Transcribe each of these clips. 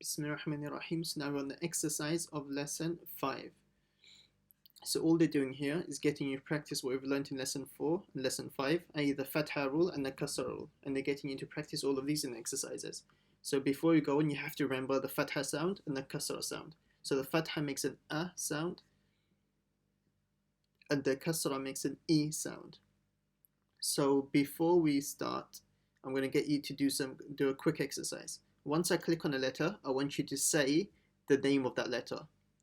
Bismillahirrahmanirrahim. So now we're on the exercise of lesson 5. So all they're doing here is getting you to practice what we've learned in lesson 4 and lesson 5, i.e. the fatha rule and the kasra rule. And they're getting you to practice all of these in the exercises. So before you go on, you have to remember the fatha sound and the kasra sound. So the fatha makes an a sound and the kasra makes an e sound. So before we start, I'm going to get you to do a quick exercise. Once I click on a letter, I want you to say the name of that letter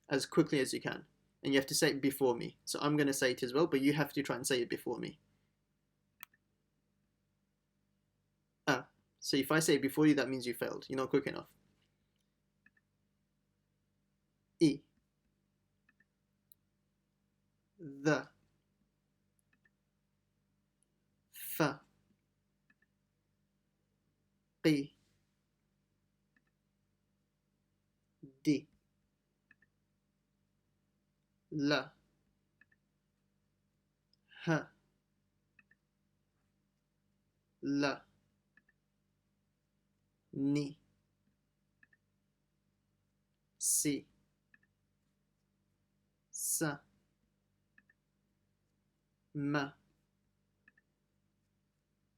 as quickly as you can. And you have to say it before me. So I'm going to say it as well, but you have to try and say it before me. So if I say it before you, that means you failed. You're not quick enough. E. The. Fa. Qi. Di. La. Ha. La. Ni. Si. Sa. Ma.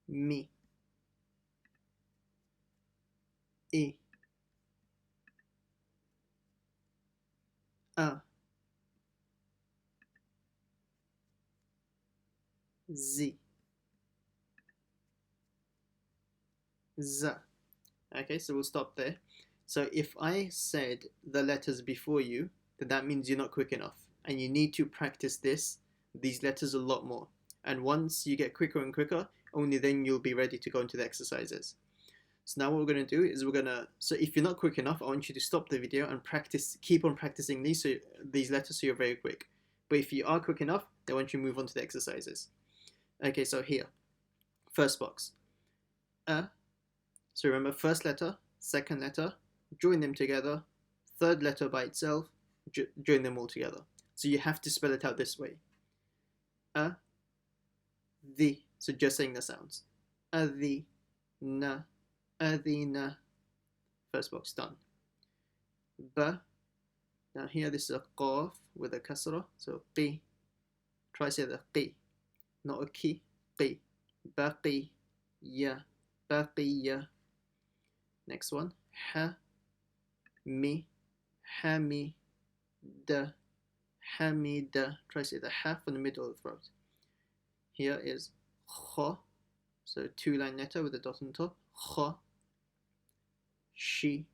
Mi. I. A. Z. Z. Okay, so we'll stop there. So if I said the letters before you, then that means you're not quick enough. And you need to practice these letters a lot more. And once you get quicker and quicker, only then you'll be ready to go into the exercises. So now what we're going to do is so if you're not quick enough, I want you to stop the video and keep on practicing these letters so you're very quick. But if you are quick enough, then I want you to move on to the exercises. Okay, so here, first box. So remember, first letter, second letter, join them together, third letter by itself, join them all together. So you have to spell it out this way. The. So just saying the sounds. Na. Adina. First box done. Ba. Now here this is a qaf with a kasra. So qi. Try say the qi. Not a ki. Qi. Baqi. Ya. Baqiya. Next one. Ha. Mi. Hami. Da. Hamida. Try say the ha from the middle of the throat. Here is kha. So 2-line letter with a dot on top. Kha. Shi.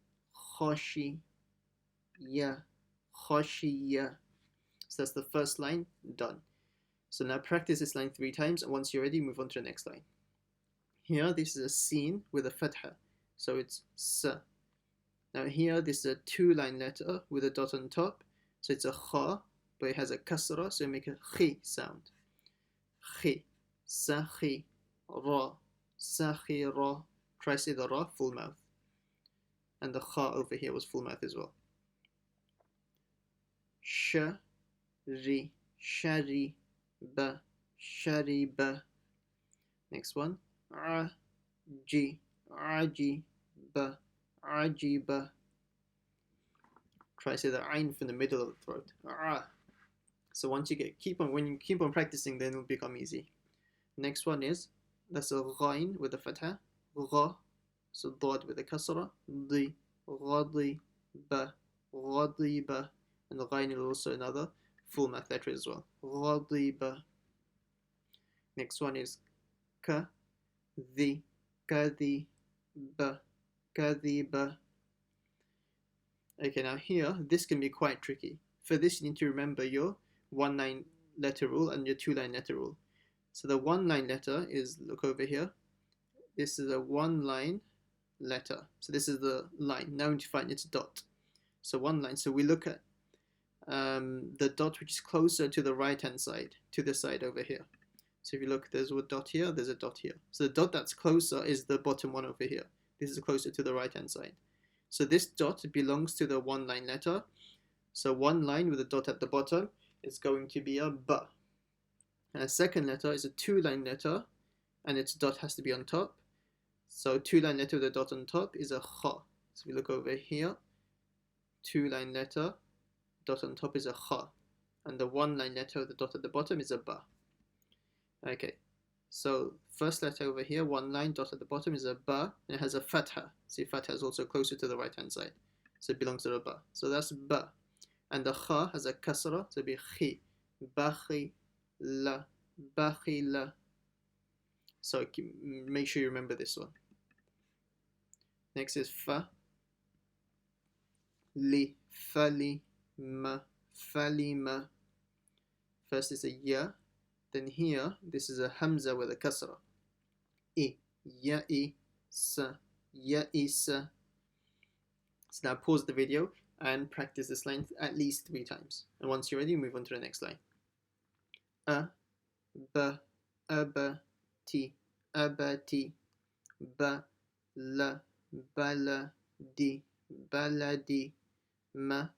Khashi. Ya. Khashiya. So that's the first line done. So now practice this line 3 times, and once you're ready, move on to the next line. Here, this is a sin with a fatha. So it's sa. Now here, this is a 2-line letter with a dot on top. So it's a kha, but it has a kasra, so you make a khi sound. Khi. Sakhi. Ra. Sakhi ra. Try say the ra, full mouth. And the kha over here was full mouth as well. Shari. Shari. Ba. Shariba. Next one. Aji. Aji. Ba. Ajiba. Try to say the ayn from the middle of the throat. So once you when you keep on practicing, then it'll become easy. Next one is, that's a ghain with a fatha. Gha. So dad with a kasra. Di. Ghadi. Ba. Ghadiba. And the ghain is also another full mouth letter as well. Ghadiba. Next one is ka. Di. Kadi. Ba. Kadiba. Okay, now here, this can be quite tricky. For this, you need to remember your 1-line letter rule and your 2-line letter rule. So the 1-line letter is, look over here, this is a 1-line letter. So this is the line. Now we need to find its dot. So 1 line. So we look at the dot which is closer to the right-hand side, to the side over here. So if you look, there's a dot here, there's a dot here. So the dot that's closer is the bottom one over here. This is closer to the right-hand side. So this dot belongs to the 1-line letter. So 1 line with a dot at the bottom is going to be a ba. And a second letter is a 2-line letter, and its dot has to be on top. So 2-line letter with a dot on top is a kha. So we look over here. two-line letter, dot on top is a kha, and the one-line letter, the dot at the bottom is a ba. Okay, so first letter over here, one line, dot at the bottom is a ba, and it has a fatha. See, fatha is also closer to the right-hand side, so it belongs to the ba. So that's ba. And the kha has a kasra, so it'll be khi, bakhi, la, bakhi, la. So make sure you remember this one. Next is fa, li, fali, ma, falima. First is a ya, then here, this is a hamza with a kasra. I, ya'i, sa, ya'isa. So now pause the video and practice this line at least 3 times. And once you're ready, move on to the next line. A, ba, abati, abati, ba, la, baladi, baladi, ma,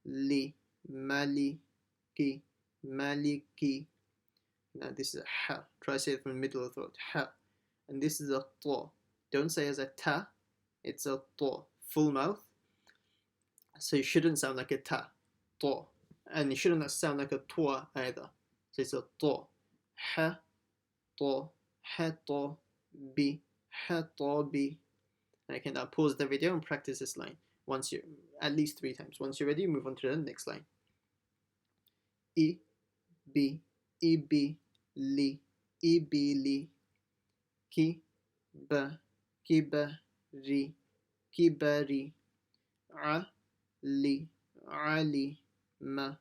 li, maliki, maliki. Now this is a ha. Try to say it from the middle of the throat. Ha. And this is a ta. Don't say as a ta. It's a ta. Full mouth. So you shouldn't sound like a ta. Ta. And you shouldn't sound like a twa either. So it's a ta. Ha. Ta. Ha ta. Bi. Ha ta bi. Okay, now pause the video and practice this line. Once you at least 3 times. Once you're ready, move on to the next line. I. Bi. Ibi. Li, ibili, ki, ba, kibari, kibari, ali, ali, ma,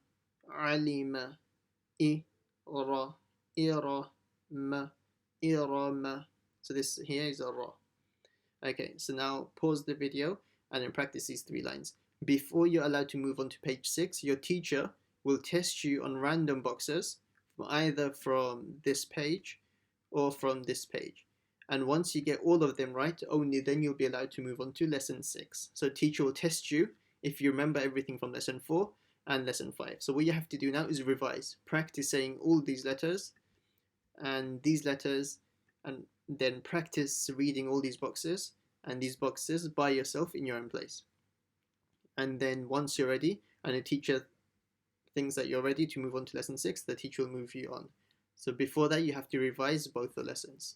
alima, ira, irama, irama. So this here is a ra. Okay, so now pause the video and then practice these 3 lines. Before you're allowed to move on to page 6, your teacher will test you on random boxes, either from this page or from this page. And once you get all of them right, only then you'll be allowed to move on to lesson 6. So teacher will test you if you remember everything from lesson 4 and lesson 5. So what you have to do now is revise. Practice saying all these letters and these letters, and then practice reading all these boxes and these boxes by yourself in your own place. And then once you're ready and the teacher thinks that you're ready to move on to lesson 6, the teacher will move you on. So before that, you have to revise both the lessons.